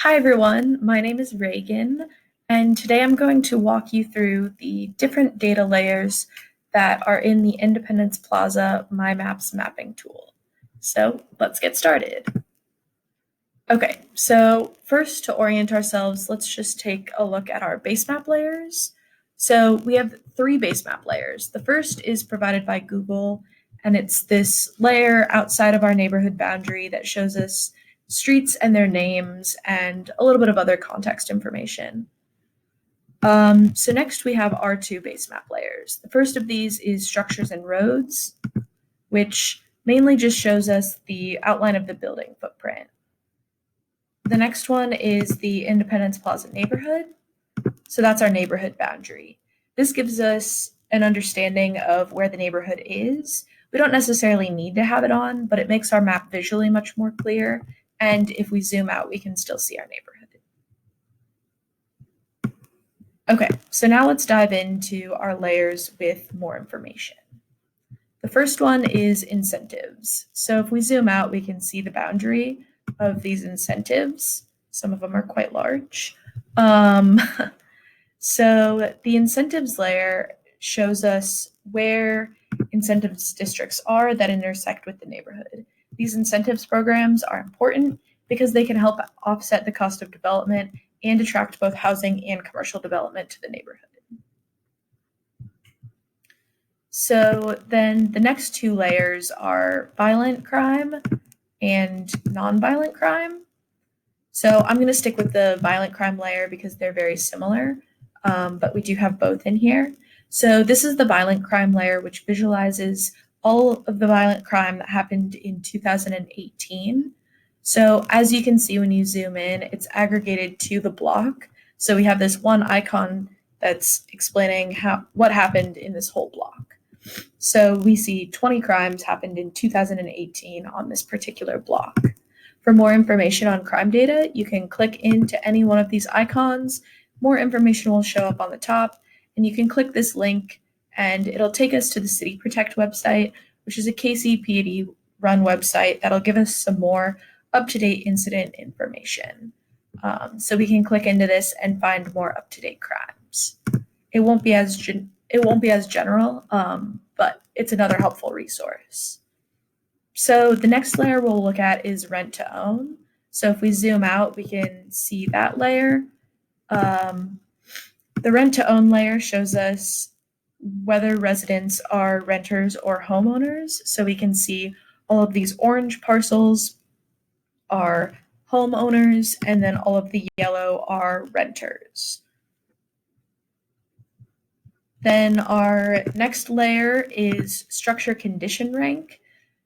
Hi everyone, my name is Reagan, and today I'm going to walk you through the different data layers that are in the Independence Plaza myMaps mapping tool. So let's get started. Okay, so first to orient ourselves, let's just take a look at our base map layers. So we have three base map layers. The first is provided by Google, and it's this layer outside of our neighborhood boundary that shows us streets and their names and a little bit of other context information. So next we have our two base map layers. The first of these is structures and roads, which mainly just shows us the outline of the building footprint. The next one is the Independence Plaza neighborhood. So that's our neighborhood boundary. This gives us an understanding of where the neighborhood is. We don't necessarily need to have it on, but it makes our map visually much more clear. And if we zoom out, we can still see our neighborhood. Okay, so now let's dive into our layers with more information. The first one is incentives. So if we zoom out, we can see the boundary of these incentives. Some of them are quite large. So the incentives layer shows us where incentives districts are that intersect with the neighborhood. These incentives programs are important because they can help offset the cost of development and attract both housing and commercial development to the neighborhood. So then the next two layers are violent crime and nonviolent crime. So I'm going to stick with the violent crime layer because they're very similar, but we do have both in here. So this is the violent crime layer, which visualizes all of the violent crime that happened in 2018. So as you can see when you zoom in, it's aggregated to the block. So we have this one icon that's explaining what happened in this whole block. So we see 20 crimes happened in 2018 on this particular block. For more information on crime data, you can click into any one of these icons. More information will show up on the top, and you can click this link, and it'll take us to the City Protect website, which is a KCPD run website that'll give us some more up-to-date incident information. So we can click into this and find more up-to-date crimes. It won't be as general, but it's another helpful resource. So the next layer we'll look at is rent to own. So if we zoom out, we can see that layer. The rent to own layer shows us whether residents are renters or homeowners. So we can see all of these orange parcels are homeowners, and then all of the yellow are renters. Then our next layer is structure condition rank.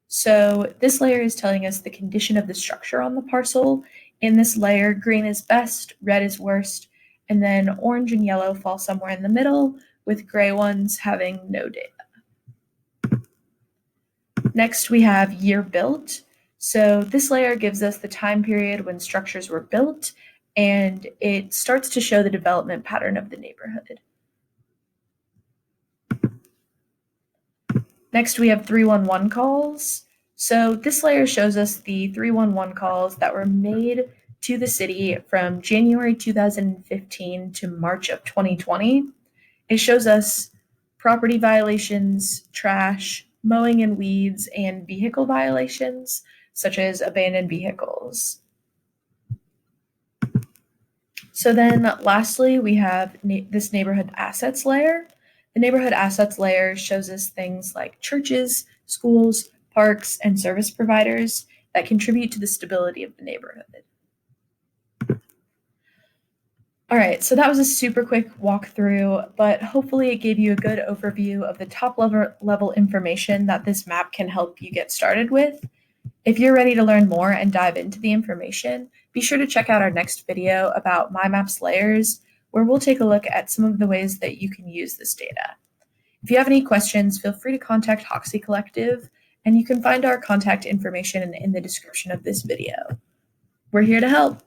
So this layer is telling us the condition of the structure on the parcel. In this layer, green is best, red is worst, and then orange and yellow fall somewhere in the middle, with gray ones having no data. Next, we have year built. So this layer gives us the time period when structures were built, and it starts to show the development pattern of the neighborhood. Next, we have 311 calls. So this layer shows us the 311 calls that were made to the city from January 2015 to March of 2020. It shows us property violations, trash, mowing and weeds, and vehicle violations, such as abandoned vehicles. So then lastly, we have this neighborhood assets layer. The neighborhood assets layer shows us things like churches, schools, parks, and service providers that contribute to the stability of the neighborhood. All right, so that was a super quick walkthrough, but hopefully it gave you a good overview of the top level information that this map can help you get started with. If you're ready to learn more and dive into the information, be sure to check out our next video about myMaps layers, where we'll take a look at some of the ways that you can use this data. If you have any questions, feel free to contact Hoxie Collective, and you can find our contact information in the description of this video. We're here to help.